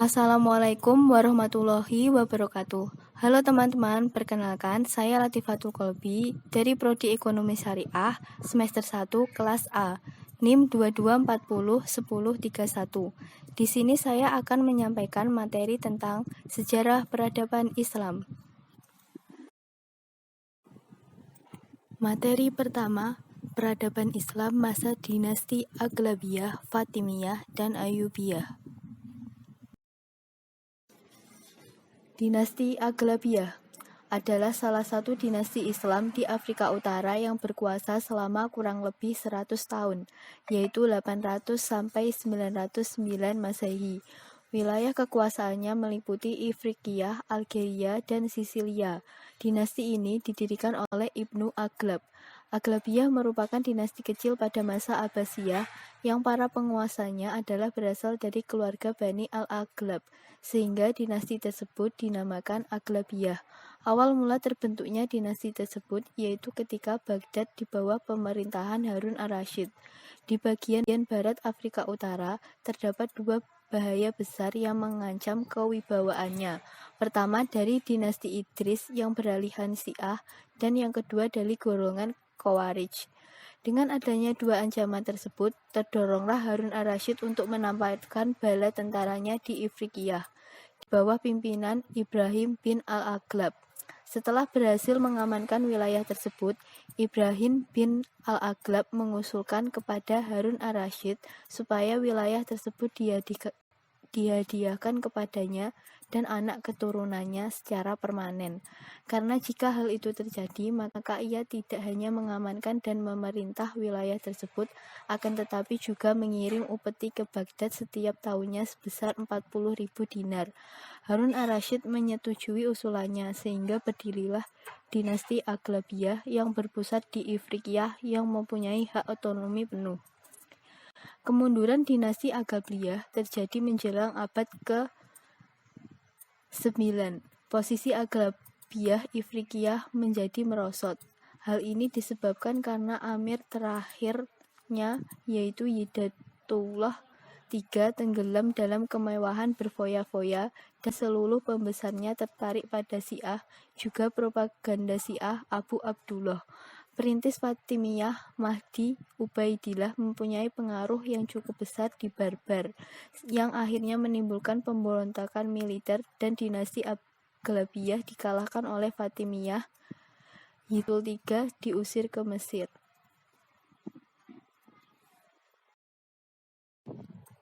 Assalamualaikum warahmatullahi wabarakatuh. Halo teman-teman, perkenalkan saya Latifatul Kolbi dari Prodi Ekonomi Syariah semester 1 kelas A, NIM 22401031. Di sini saya akan menyampaikan materi tentang sejarah peradaban Islam. Materi pertama, peradaban Islam masa dinasti Aghlabiyah, Fatimiyah, dan Ayyubiyah. Dinasti Aghlabiyah adalah salah satu dinasti Islam di Afrika Utara yang berkuasa selama kurang lebih 100 tahun, yaitu 800 sampai 909 Masehi. Wilayah kekuasaannya meliputi Ifriqiya, Algeria, dan Sisilia. Dinasti ini didirikan oleh Ibnu Aghlab. Aghlabiyah merupakan dinasti kecil pada masa Abbasiyah yang para penguasanya adalah berasal dari keluarga Bani al-Aghlab, sehingga dinasti tersebut dinamakan Aghlabiyah. Awal mula terbentuknya dinasti tersebut yaitu ketika Baghdad di bawah pemerintahan Harun ar-Rasyid. Di bagian barat Afrika Utara terdapat dua bahaya besar yang mengancam kewibawaannya. Pertama dari dinasti Idris yang beralihan Syiah dan yang kedua dari golongan Khawarij. Dengan adanya dua ancaman tersebut, terdoronglah Harun ar-Rasyid untuk menempatkan bala tentaranya di Ifriqiyah di bawah pimpinan Ibrahim bin al-Aghlab. Setelah berhasil mengamankan wilayah tersebut, Ibrahim bin al-Aghlab mengusulkan kepada Harun ar-Rasyid supaya wilayah tersebut dihadiahkan kepadanya dan anak keturunannya secara permanen. Karena jika hal itu terjadi, maka ia tidak hanya mengamankan dan memerintah wilayah tersebut, akan tetapi juga mengirim upeti ke Baghdad setiap tahunnya sebesar 40.000 dinar. Harun ar-Rasyid menyetujui usulannya, sehingga berdirilah dinasti Aghlabiyah yang berpusat di Ifriqiyah yang mempunyai hak otonomi penuh. Kemunduran dinasti Aghlabiyah terjadi menjelang abad ke-9. Posisi Aghlabiyah Ifriqiyah menjadi merosot. Hal ini disebabkan karena amir terakhirnya yaitu Hidatullah III tenggelam dalam kemewahan berfoya-foya dan seluruh pembesarnya tertarik pada Syiah, juga propaganda Syiah Abu Abdullah. Perintis Fatimiyah Mahdi Ubaidillah mempunyai pengaruh yang cukup besar di Barbar, yang akhirnya menimbulkan pemberontakan militer dan dinasti Aghlabiyah dikalahkan oleh Fatimiyah. Hitul III diusir ke Mesir.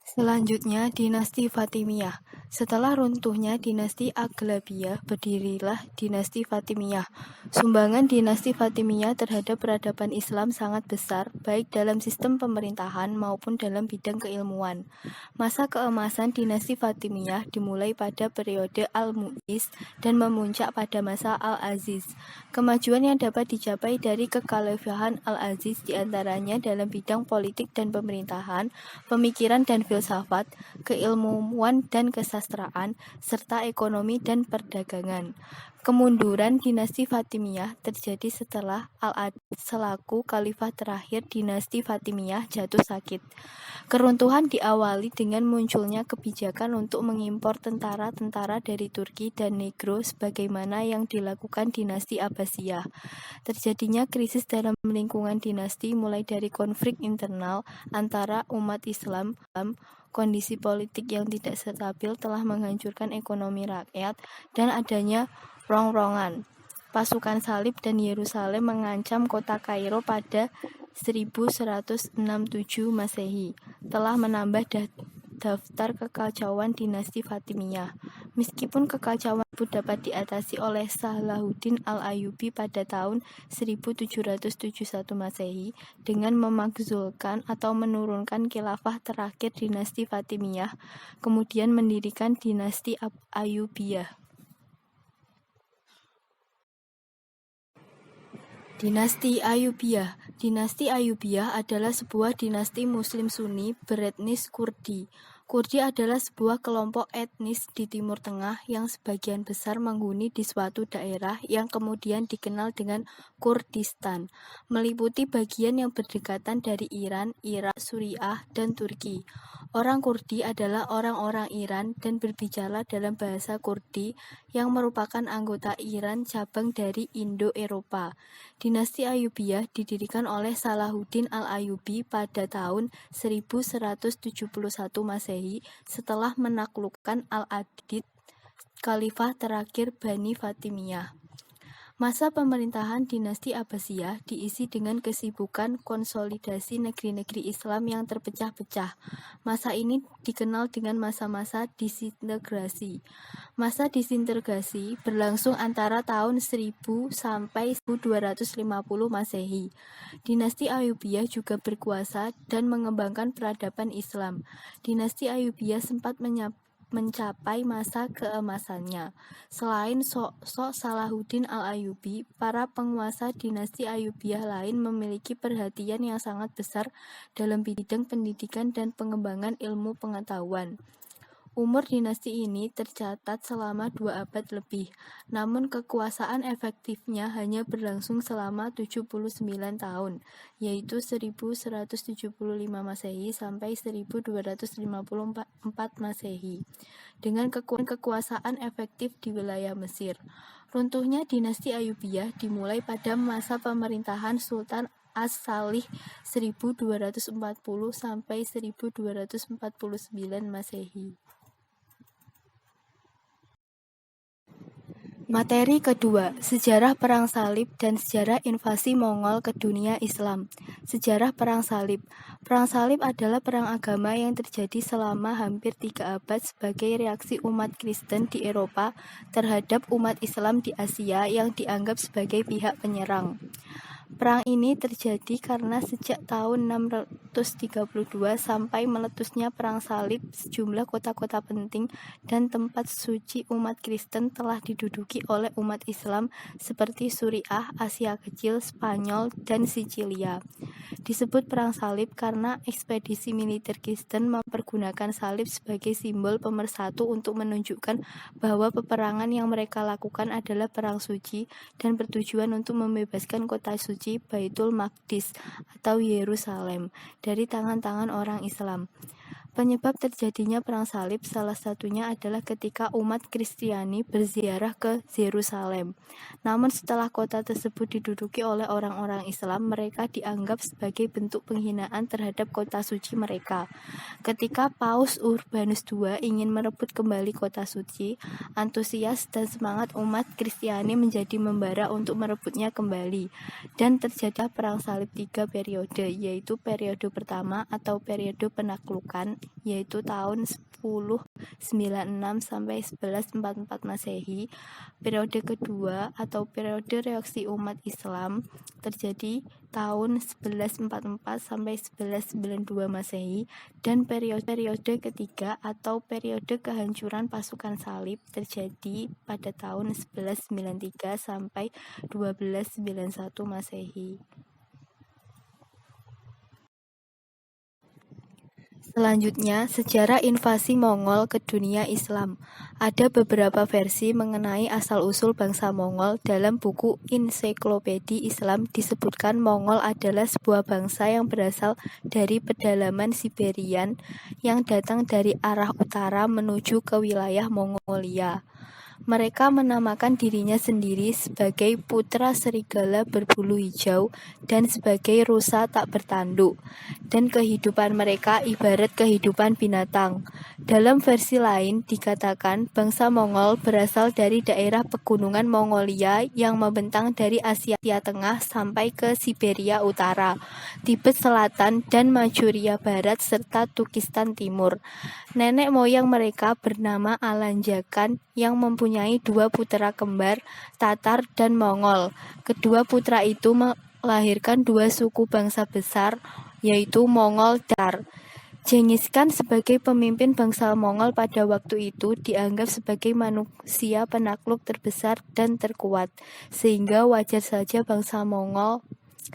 Selanjutnya, dinasti Fatimiyah. Setelah runtuhnya dinasti Aghlabiyah, berdirilah dinasti Fatimiyah. Sumbangan dinasti Fatimiyah terhadap peradaban Islam sangat besar, baik dalam sistem pemerintahan maupun dalam bidang keilmuan. Masa keemasan dinasti Fatimiyah dimulai pada periode Al-Mu'iz dan memuncak pada masa Al-Aziz. Kemajuan yang dapat dicapai dari kekhalifahan Al-Aziz diantaranya dalam bidang politik dan pemerintahan, pemikiran dan filsafat, keilmuan dan kesastraan, serta ekonomi dan perdagangan. Kemunduran dinasti Fatimiyah terjadi setelah Al-Adil selaku khalifah terakhir dinasti Fatimiyah jatuh sakit. Keruntuhan diawali dengan munculnya kebijakan untuk mengimpor tentara-tentara dari Turki dan Negro sebagaimana yang dilakukan dinasti Abbasiyah. Terjadinya krisis dalam lingkungan dinasti mulai dari konflik internal antara umat Islam, kondisi politik yang tidak stabil telah menghancurkan ekonomi rakyat, dan adanya rongrongan pasukan salib dan Yerusalem mengancam kota Kairo pada 1167 Masehi, telah menambah daftar kekacauan dinasti Fatimiyah. Meskipun kekacauan itu dapat diatasi oleh Salahuddin al-Ayyubi pada tahun 1771 Masehi dengan memakzulkan atau menurunkan khilafah terakhir dinasti Fatimiyah, kemudian mendirikan dinasti Ayyubiyah. Dinasti Ayyubiyah. Dinasti Ayyubiyah adalah sebuah dinasti Muslim Sunni beretnis Kurdi. Kurdi adalah sebuah kelompok etnis di Timur Tengah yang sebagian besar menghuni di suatu daerah yang kemudian dikenal dengan Kurdistan, meliputi bagian yang berdekatan dari Iran, Irak, Suriah, dan Turki. Orang Kurdi adalah orang-orang Iran dan berbicara dalam bahasa Kurdi yang merupakan anggota Iran cabang dari Indo-Eropa. Dinasti Ayyubiyah didirikan oleh Salahuddin al-Ayyubi pada tahun 1171 Masehi setelah menaklukkan Al-Adid, khalifah terakhir Bani Fatimiyah. Masa pemerintahan dinasti Abbasiyah diisi dengan kesibukan konsolidasi negeri-negeri Islam yang terpecah-pecah. Masa ini dikenal dengan masa-masa disintegrasi. Masa disintegrasi berlangsung antara tahun 1000 sampai 1250 Masehi. Dinasti Ayyubiyah juga berkuasa dan mengembangkan peradaban Islam. Dinasti Ayyubiyah sempat mencapai masa keemasannya. Selain sosok Salahuddin al-Ayyubi, para penguasa dinasti Ayyubiyah lain memiliki perhatian yang sangat besar dalam bidang pendidikan dan pengembangan ilmu pengetahuan. Umur dinasti ini tercatat selama 2 abad lebih, namun kekuasaan efektifnya hanya berlangsung selama 79 tahun, yaitu 1175 Masehi sampai 1254 Masehi, dengan kekuasaan efektif di wilayah Mesir. Runtuhnya dinasti Ayyubiyah dimulai pada masa pemerintahan Sultan As-Salih 1240 sampai 1249 Masehi. Materi kedua, sejarah Perang Salib dan sejarah invasi Mongol ke dunia Islam. Sejarah Perang Salib. Perang Salib adalah perang agama yang terjadi selama hampir 3 abad sebagai reaksi umat Kristen di Eropa terhadap umat Islam di Asia yang dianggap sebagai pihak penyerang. Perang ini terjadi karena sejak tahun 632 sampai meletusnya Perang Salib, sejumlah kota-kota penting dan tempat suci umat Kristen telah diduduki oleh umat Islam seperti Suriah, Asia Kecil, Spanyol, dan Sicilia. Disebut Perang Salib karena ekspedisi militer Kristen mempergunakan salib sebagai simbol pemersatu untuk menunjukkan bahwa peperangan yang mereka lakukan adalah perang suci dan bertujuan untuk membebaskan kota suci Baitul Maqdis atau Yerusalem dari tangan-tangan orang Islam. Penyebab terjadinya Perang Salib salah satunya adalah ketika umat Kristiani berziarah ke Yerusalem. Namun setelah kota tersebut diduduki oleh orang-orang Islam, mereka dianggap sebagai bentuk penghinaan terhadap kota suci mereka. Ketika Paus Urbanus II ingin merebut kembali kota suci, antusias dan semangat umat Kristiani menjadi membara untuk merebutnya kembali. Dan terjadi Perang Salib 3 periode, yaitu periode pertama atau periode penaklukan, yaitu tahun 1096 sampai 1144 Masehi. Periode kedua atau periode reaksi umat Islam terjadi tahun 1144 sampai 1192 Masehi, dan periode ketiga atau periode kehancuran pasukan salib terjadi pada tahun 1193 sampai 1291 Masehi. Selanjutnya, sejarah invasi Mongol ke dunia Islam. Ada beberapa versi mengenai asal-usul bangsa Mongol. Dalam buku Ensiklopedia Islam disebutkan Mongol adalah sebuah bangsa yang berasal dari pedalaman Siberian yang datang dari arah utara menuju ke wilayah Mongolia. Mereka menamakan dirinya sendiri sebagai putra serigala berbulu hijau dan sebagai rusa tak bertanduk, dan kehidupan mereka ibarat kehidupan binatang. Dalam versi lain dikatakan bangsa Mongol berasal dari daerah pegunungan Mongolia yang membentang dari Asia Tengah sampai ke Siberia Utara, Tibet Selatan, dan Manchuria Barat serta Turkistan Timur. Nenek moyang mereka bernama Alanjakan yang mempunyai 2 putra kembar, Tatar dan Mongol. Kedua putra itu melahirkan 2 suku bangsa besar, yaitu Mongol dan Tatar. Genghis Khan sebagai pemimpin bangsa Mongol pada waktu itu dianggap sebagai manusia penakluk terbesar dan terkuat, sehingga wajar saja bangsa Mongol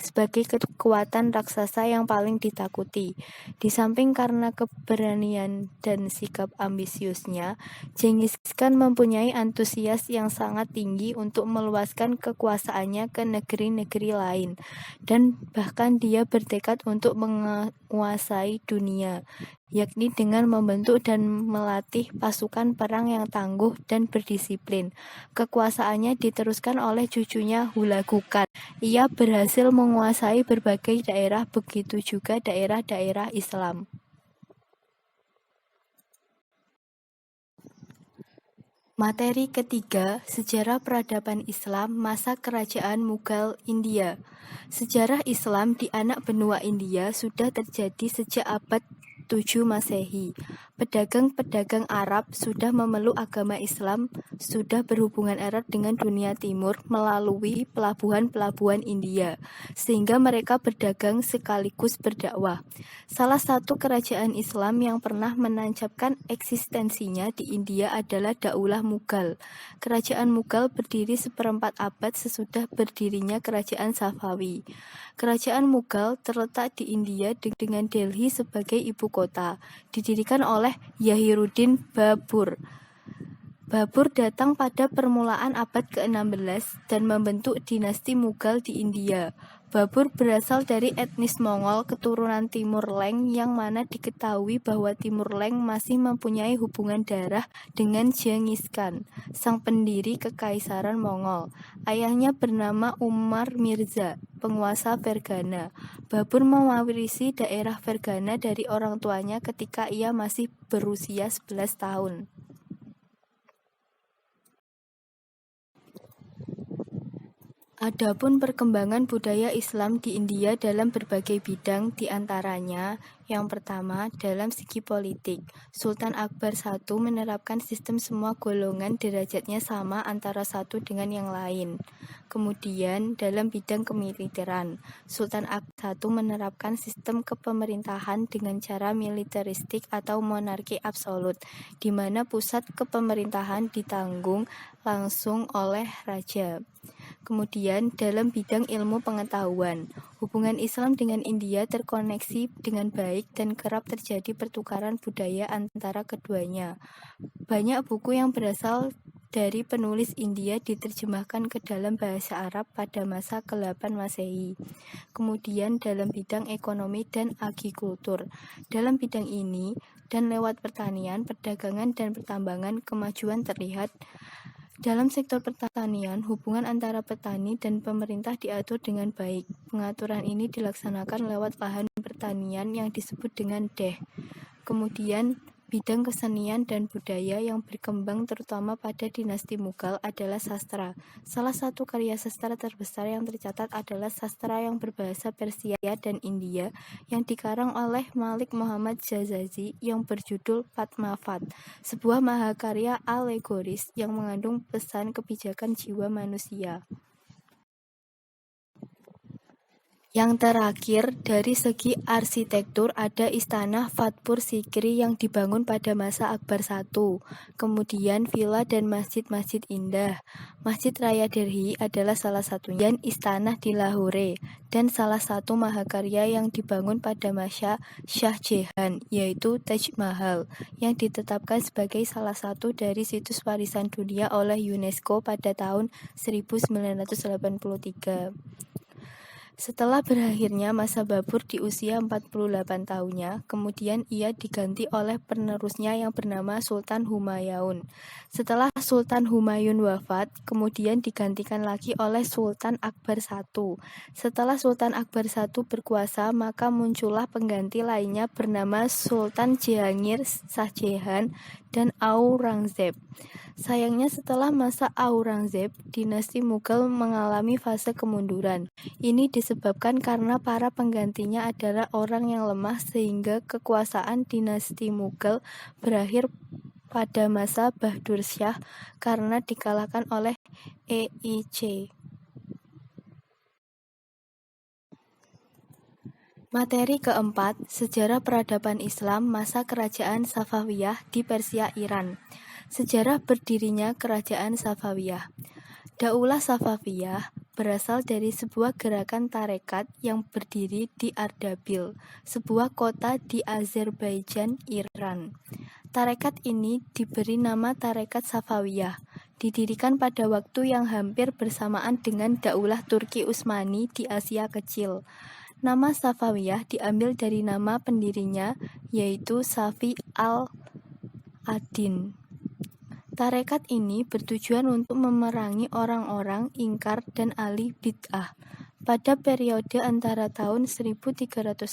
sebagai kekuatan raksasa yang paling ditakuti. Di samping karena keberanian dan sikap ambisiusnya, Genghis Khan mempunyai antusias yang sangat tinggi untuk meluaskan kekuasaannya ke negeri-negeri lain, dan bahkan dia bertekad untuk menguasai dunia, yakni dengan membentuk dan melatih pasukan perang yang tangguh dan berdisiplin. Kekuasaannya diteruskan oleh cucunya Hulagu Khan. Ia berhasil menguasai berbagai daerah, begitu juga daerah-daerah Islam. Materi ketiga, sejarah peradaban Islam masa kerajaan Mughal India. Sejarah Islam di anak benua India sudah terjadi sejak abad 7 Masehi. Pedagang-pedagang Arab sudah memeluk agama Islam, sudah berhubungan erat dengan dunia timur melalui pelabuhan-pelabuhan India, sehingga mereka berdagang sekaligus berdakwah. Salah satu kerajaan Islam yang pernah menancapkan eksistensinya di India adalah Daulah Mughal. Kerajaan Mughal berdiri seperempat abad sesudah berdirinya kerajaan Safawi. Kerajaan Mughal terletak di India dengan Delhi sebagai ibu kota, didirikan oleh Zahiruddin Babur. Babur datang pada permulaan abad ke-16 dan membentuk dinasti Mughal di India. Babur berasal dari etnis Mongol keturunan Timur Leng, yang mana diketahui bahwa Timur Leng masih mempunyai hubungan darah dengan Genghis Khan, sang pendiri Kekaisaran Mongol. Ayahnya bernama Umar Mirza, penguasa Fergana. Babur mewarisi daerah Fergana dari orang tuanya ketika ia masih berusia 11 tahun. Adapun perkembangan budaya Islam di India dalam berbagai bidang, diantaranya yang pertama dalam segi politik. Sultan Akbar I menerapkan sistem semua golongan derajatnya sama antara satu dengan yang lain. Kemudian dalam bidang kemiliteran, Sultan Akbar I menerapkan sistem kepemerintahan dengan cara militeristik atau monarki absolut, di mana pusat kepemerintahan ditanggung langsung oleh raja. Kemudian dalam bidang ilmu pengetahuan, hubungan Islam dengan India terkoneksi dengan baik dan kerap terjadi pertukaran budaya antara keduanya. Banyak buku yang berasal dari penulis India diterjemahkan ke dalam bahasa Arab pada masa ke-8 Masehi. Kemudian dalam bidang ekonomi dan agrikultur. Dalam bidang ini dan lewat pertanian, perdagangan, dan pertambangan, kemajuan terlihat. Dalam sektor pertanian, hubungan antara petani dan pemerintah diatur dengan baik. Pengaturan ini dilaksanakan lewat lahan pertanian yang disebut dengan deh. Kemudian, bidang kesenian dan budaya yang berkembang terutama pada dinasti Mughal adalah sastra. Salah satu karya sastra terbesar yang tercatat adalah sastra yang berbahasa Persia dan India yang dikarang oleh Malik Muhammad Jazazi yang berjudul Padmavat, sebuah mahakarya alegoris yang mengandung pesan kebijakan jiwa manusia. Yang terakhir, dari segi arsitektur ada Istana Fatpur Sikri yang dibangun pada masa Akbar I. Kemudian villa dan masjid-masjid indah. Masjid Raya Delhi adalah salah satunya. Dan istana di Lahore. Dan salah satu mahakarya yang dibangun pada masa Shah Jahan, yaitu Taj Mahal, yang ditetapkan sebagai salah satu dari situs warisan dunia oleh UNESCO pada tahun 1983. Setelah berakhirnya masa Babur di usia 48 tahunnya, kemudian ia diganti oleh penerusnya yang bernama Sultan Humayun. Setelah Sultan Humayun wafat, kemudian digantikan lagi oleh Sultan Akbar I. Setelah Sultan Akbar I berkuasa, maka muncullah pengganti lainnya bernama Sultan Jahangir, Shah Jahan, dan Aurangzeb. Sayangnya setelah masa Aurangzeb, dinasti Mughal mengalami fase kemunduran. Ini disebabkan karena para penggantinya adalah orang yang lemah sehingga kekuasaan dinasti Mughal berakhir pada masa Bahadur Shah karena dikalahkan oleh EIC. Materi keempat, sejarah peradaban Islam masa kerajaan Safawiyah di Persia Iran. Sejarah berdirinya kerajaan Safawiyah. Daulah Safawiyah berasal dari sebuah gerakan tarekat yang berdiri di Ardabil, sebuah kota di Azerbaijan, Iran. Tarekat ini diberi nama Tarekat Safawiyah, didirikan pada waktu yang hampir bersamaan dengan Daulah Turki Utsmani di Asia Kecil. Nama Safawiyah diambil dari nama pendirinya, yaitu Safi al-Adin. Tarekat ini bertujuan untuk memerangi orang-orang ingkar dan ahli bid'ah. Pada periode antara tahun 1301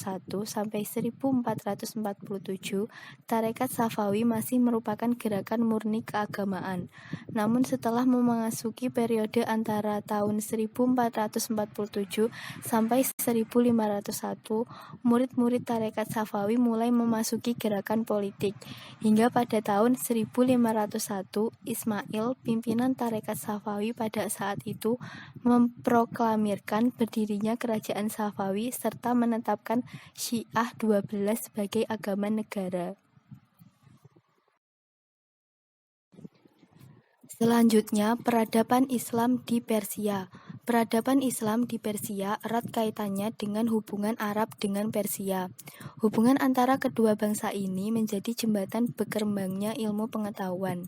sampai 1447, Tarekat Safawi masih merupakan gerakan murni keagamaan. Namun setelah memasuki periode antara tahun 1447 sampai 1501, murid-murid Tarekat Safawi mulai memasuki gerakan politik. Hingga pada tahun 1501, Ismail, pimpinan Tarekat Safawi pada saat itu, memproklamirkan berdirinya kerajaan Safawi serta menetapkan Syiah 12 sebagai agama negara. Selanjutnya, peradaban Islam di Persia. Peradaban Islam di Persia erat kaitannya dengan hubungan Arab dengan Persia. Hubungan antara kedua bangsa ini menjadi jembatan berkembangnya ilmu pengetahuan.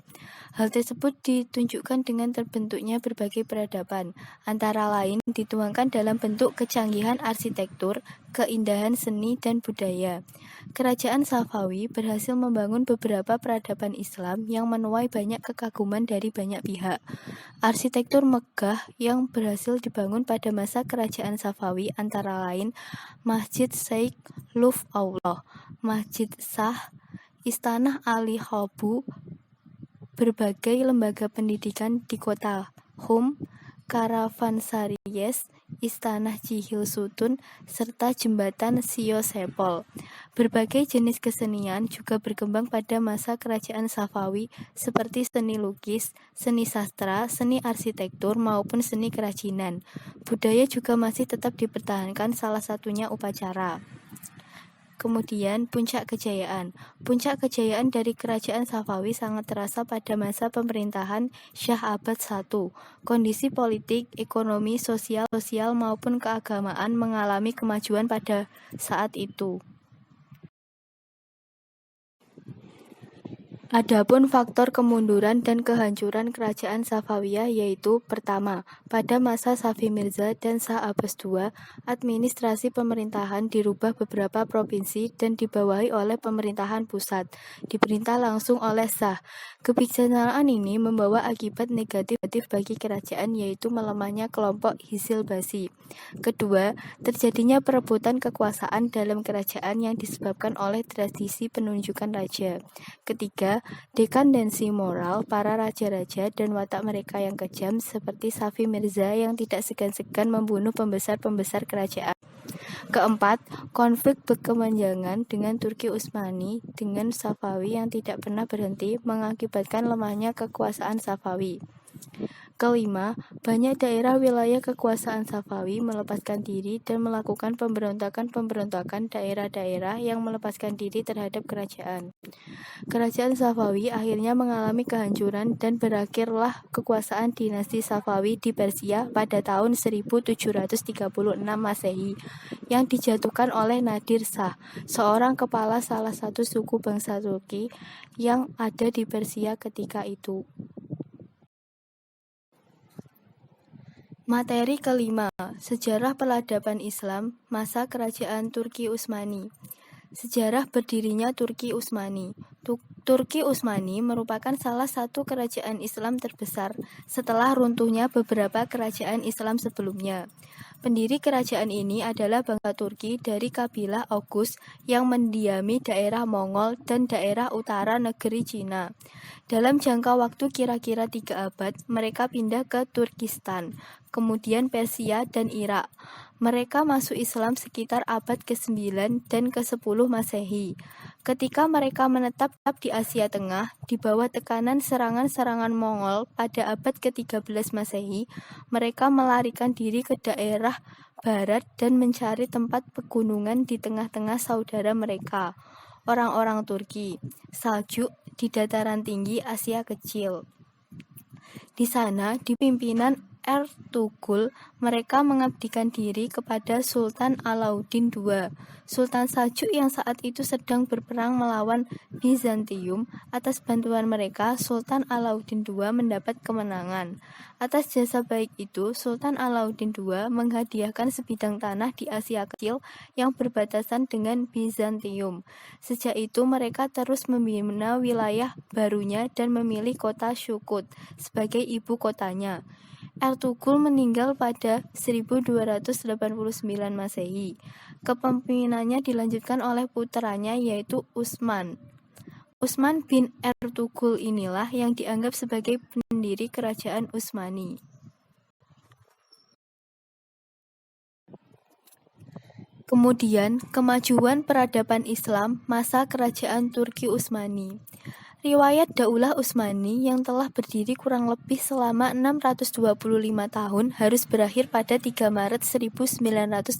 Hal tersebut ditunjukkan dengan terbentuknya berbagai peradaban, antara lain dituangkan dalam bentuk kecanggihan arsitektur, keindahan seni dan budaya. Kerajaan Safawi berhasil membangun beberapa peradaban Islam yang menuai banyak kekaguman dari banyak pihak. Arsitektur megah yang berhasil dibangun pada masa kerajaan Safawi antara lain Masjid Sheikh Luf Allah, Masjid Shah, Istana Ali Khabu, berbagai lembaga pendidikan di kota Hum, Karavansaries, Istana Cihil Sutun, serta jembatan Sio Sepol. Berbagai jenis kesenian juga berkembang pada masa kerajaan Safawi seperti seni lukis, seni sastra, seni arsitektur, maupun seni kerajinan. Budaya juga masih tetap dipertahankan, salah satunya upacara. Kemudian puncak kejayaan. Puncak kejayaan dari kerajaan Safawi sangat terasa pada masa pemerintahan Syah Abad I. Kondisi politik, ekonomi, sosial maupun keagamaan mengalami kemajuan pada saat itu. Adapun faktor kemunduran dan kehancuran kerajaan Safawiyah yaitu pertama, pada masa Safi Mirza dan Shah Abbas II, administrasi pemerintahan dirubah beberapa provinsi dan dibawahi oleh pemerintahan pusat, diperintah langsung oleh Shah. Kebijaksanaan ini membawa akibat negatif bagi kerajaan yaitu melemahnya kelompok Hizil Basi. Kedua, terjadinya perebutan kekuasaan dalam kerajaan yang disebabkan oleh tradisi penunjukan raja. Ketiga, dekandensi moral para raja-raja dan watak mereka yang kejam seperti Safi Mirza yang tidak segan-segan membunuh pembesar-pembesar kerajaan. Keempat, konflik berkepanjangan dengan Turki Utsmani dengan Safawi yang tidak pernah berhenti mengakibatkan lemahnya kekuasaan Safawi. Kelima, banyak daerah wilayah kekuasaan Safawi melepaskan diri dan melakukan pemberontakan daerah-daerah yang melepaskan diri terhadap kerajaan. Kerajaan Safawi akhirnya mengalami kehancuran dan berakhirlah kekuasaan dinasti Safawi di Persia pada tahun 1736 Masehi yang dijatuhkan oleh Nadir Shah, seorang kepala salah satu suku bangsa Turki yang ada di Persia ketika itu. Materi kelima, sejarah peradaban Islam masa kerajaan Turki Utsmani. Sejarah berdirinya Turki Utsmani. Turki Utsmani merupakan salah satu kerajaan Islam terbesar setelah runtuhnya beberapa kerajaan Islam sebelumnya. Pendiri kerajaan ini adalah bangsa Turki dari kabilah Oghuz yang mendiami daerah Mongol dan daerah utara negeri Cina. Dalam jangka waktu kira-kira 3 abad, mereka pindah ke Turkistan, kemudian Persia dan Irak. Mereka masuk Islam sekitar abad ke-9 dan ke-10 Masehi. Ketika mereka menetap di Asia Tengah, di bawah tekanan serangan-serangan Mongol pada abad ke-13 Masehi, mereka melarikan diri ke daerah barat dan mencari tempat pegunungan di tengah-tengah saudara mereka, orang-orang Turki, Saljuk di dataran tinggi Asia Kecil. Di sana, di pimpinan Ertugul, mereka mengabdikan diri kepada Sultan Alauddin II. Sultan Saljuk yang saat itu sedang berperang melawan Bizantium. Atas bantuan mereka, Sultan Alauddin II mendapat kemenangan. Atas jasa baik itu, Sultan Alauddin II menghadiahkan sebidang tanah di Asia Kecil yang berbatasan dengan Bizantium. Sejak itu mereka terus membina wilayah barunya dan memilih kota Shukut sebagai ibu kotanya. Ertugul meninggal pada 1289 Masehi. Kepemimpinannya dilanjutkan oleh putranya yaitu Utsman. Utsman bin Ertugul inilah yang dianggap sebagai pendiri kerajaan Utsmani. Kemudian, kemajuan peradaban Islam masa kerajaan Turki Utsmani. Riwayat Daulah Utsmani yang telah berdiri kurang lebih selama 625 tahun harus berakhir pada 3 Maret 1924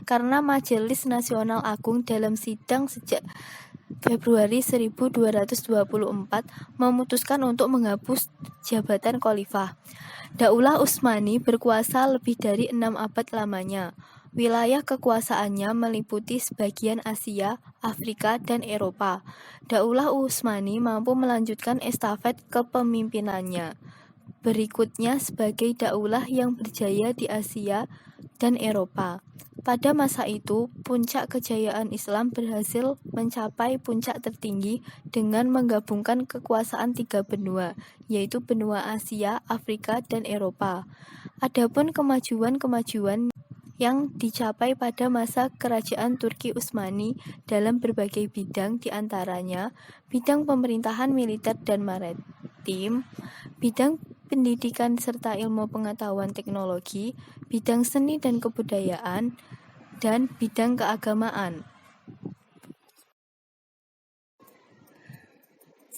karena Majelis Nasional Agung dalam sidang sejak Februari 1224 memutuskan untuk menghapus jabatan khalifah. Daulah Utsmani berkuasa lebih dari 6 abad lamanya. Wilayah kekuasaannya meliputi sebagian Asia, Afrika, dan Eropa. Daulah Utsmani mampu melanjutkan estafet kepemimpinannya. Berikutnya sebagai daulah yang berjaya di Asia dan Eropa. Pada masa itu, puncak kejayaan Islam berhasil mencapai puncak tertinggi dengan menggabungkan kekuasaan 3 benua, yaitu benua Asia, Afrika, dan Eropa. Adapun kemajuan-kemajuan yang dicapai pada masa kerajaan Turki Utsmani dalam berbagai bidang, diantaranya bidang pemerintahan militer dan maritim, bidang pendidikan serta ilmu pengetahuan teknologi, bidang seni dan kebudayaan, dan bidang keagamaan.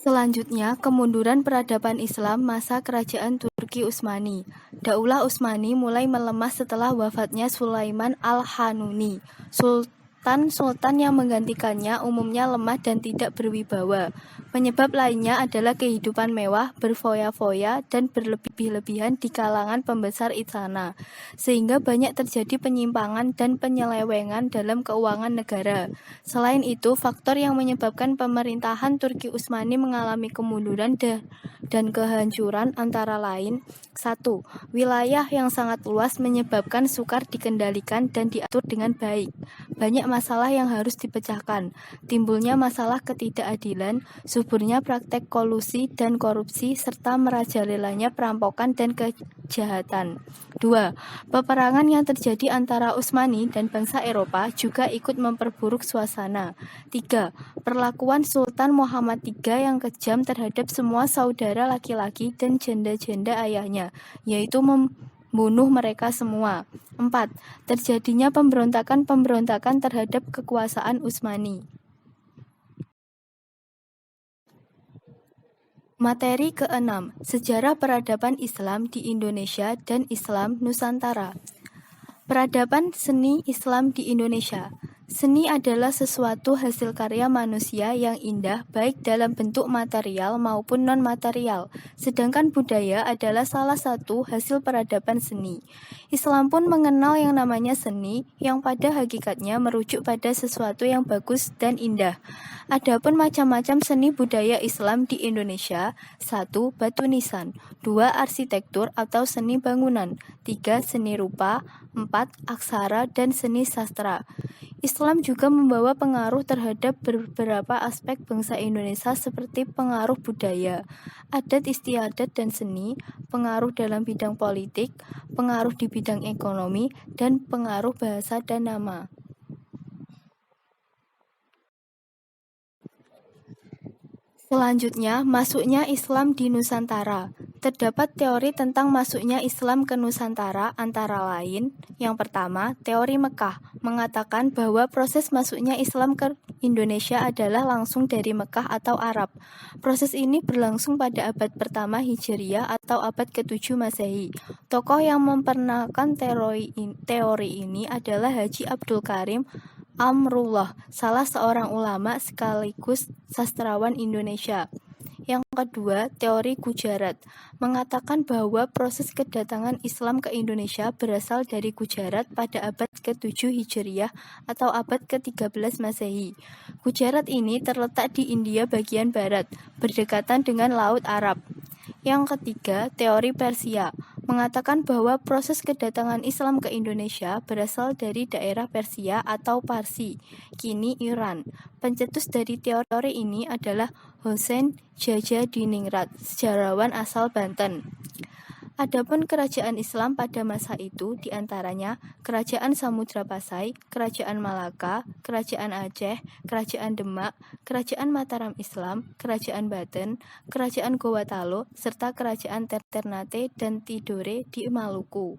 Selanjutnya, kemunduran peradaban Islam masa kerajaan Turki Utsmani. Daulah Utsmani mulai melemah setelah wafatnya Sulaiman Al-Hanuni. Sultan-sultan yang menggantikannya umumnya lemah dan tidak berwibawa. Penyebab lainnya adalah kehidupan mewah, berfoya-foya, dan berlebih-lebihan di kalangan pembesar istana, sehingga banyak terjadi penyimpangan dan penyelewengan dalam keuangan negara. Selain itu, faktor yang menyebabkan pemerintahan Turki Utsmani mengalami kemunduran dan kehancuran antara lain: 1. Wilayah yang sangat luas menyebabkan sukar dikendalikan dan diatur dengan baik. Banyak masalah yang harus dipecahkan. Timbulnya masalah ketidakadilan, suburnya praktek kolusi dan korupsi, serta merajalelanya perampokan dan kejahatan. 2. Peperangan yang terjadi antara Utsmani dan bangsa Eropa juga ikut memperburuk suasana. 3. Perlakuan Sultan Muhammad III yang kejam terhadap semua saudara laki-laki dan janda-janda ayahnya, yaitu membunuh mereka semua. 4. Terjadinya pemberontakan-pemberontakan terhadap kekuasaan Utsmani. Materi ke-6, Sejarah Peradaban Islam di Indonesia dan Islam Nusantara. Peradaban seni Islam di Indonesia. Seni adalah sesuatu hasil karya manusia yang indah baik dalam bentuk material maupun non-material, sedangkan budaya adalah salah satu hasil peradaban seni. Islam pun mengenal yang namanya seni, yang pada hakikatnya merujuk pada sesuatu yang bagus dan indah. Adapun macam-macam seni budaya Islam di Indonesia: 1. Batu nisan, 2. Arsitektur atau seni bangunan, 3. Seni rupa, 4. Aksara dan seni sastra. Islam juga membawa pengaruh terhadap beberapa aspek bangsa Indonesia seperti pengaruh budaya, adat istiadat dan seni, pengaruh dalam bidang politik, pengaruh di bidang ekonomi, dan pengaruh bahasa dan nama. Selanjutnya, masuknya Islam di Nusantara. Terdapat teori tentang masuknya Islam ke Nusantara, antara lain: yang pertama, teori Mekah mengatakan bahwa proses masuknya Islam ke Indonesia adalah langsung dari Mekah atau Arab. Proses ini berlangsung pada abad pertama Hijriah atau abad ke-7 Masehi. Tokoh yang memperkenalkan teori ini adalah Haji Abdul Karim Amrullah, salah seorang ulama sekaligus sastrawan Indonesia. Yang kedua, teori Gujarat mengatakan bahwa proses kedatangan Islam ke Indonesia berasal dari Gujarat pada abad ke-7 Hijriah atau abad ke-13 Masehi. Gujarat ini terletak di India bagian barat, berdekatan dengan Laut Arab. Yang ketiga, teori Persia mengatakan bahwa proses kedatangan Islam ke Indonesia berasal dari daerah Persia atau Parsi, kini Iran. Pencetus dari teori ini adalah Hossein Jajadiningrat, sejarawan asal Banten. Adapun kerajaan Islam pada masa itu diantaranya Kerajaan Samudra Pasai, Kerajaan Malaka, Kerajaan Aceh, Kerajaan Demak, Kerajaan Mataram Islam, Kerajaan Banten, Kerajaan Gowatalo, serta Kerajaan Ternate dan Tidore di Maluku.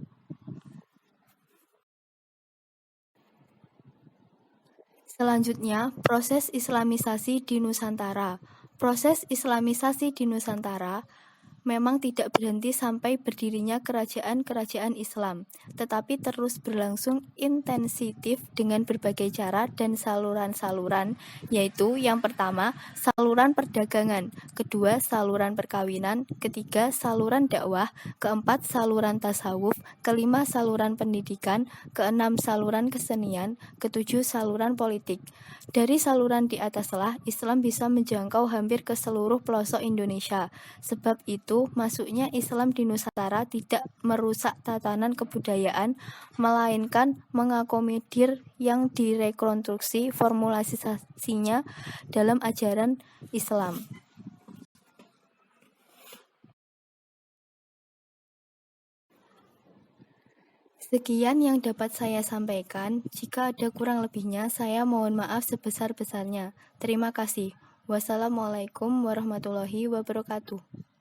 Selanjutnya, proses Islamisasi di Nusantara. Proses Islamisasi di Nusantara memang tidak berhenti sampai berdirinya kerajaan-kerajaan Islam, tetapi terus berlangsung intensif dengan berbagai cara dan saluran-saluran, yaitu yang pertama, saluran perdagangan, kedua, saluran perkawinan, ketiga, saluran dakwah, keempat, saluran tasawuf, kelima, saluran pendidikan, keenam, saluran kesenian, ketujuh, saluran politik. Dari saluran di ataslah Islam bisa menjangkau hampir ke seluruh pelosok Indonesia. Sebab itu, masuknya Islam di Nusantara tidak merusak tatanan kebudayaan, melainkan mengakomodir yang direkonstruksi formulasinya dalam ajaran Islam. Sekian yang dapat saya sampaikan. Jika ada kurang lebihnya, saya mohon maaf sebesar-besarnya. Terima kasih. Wassalamualaikum warahmatullahi wabarakatuh.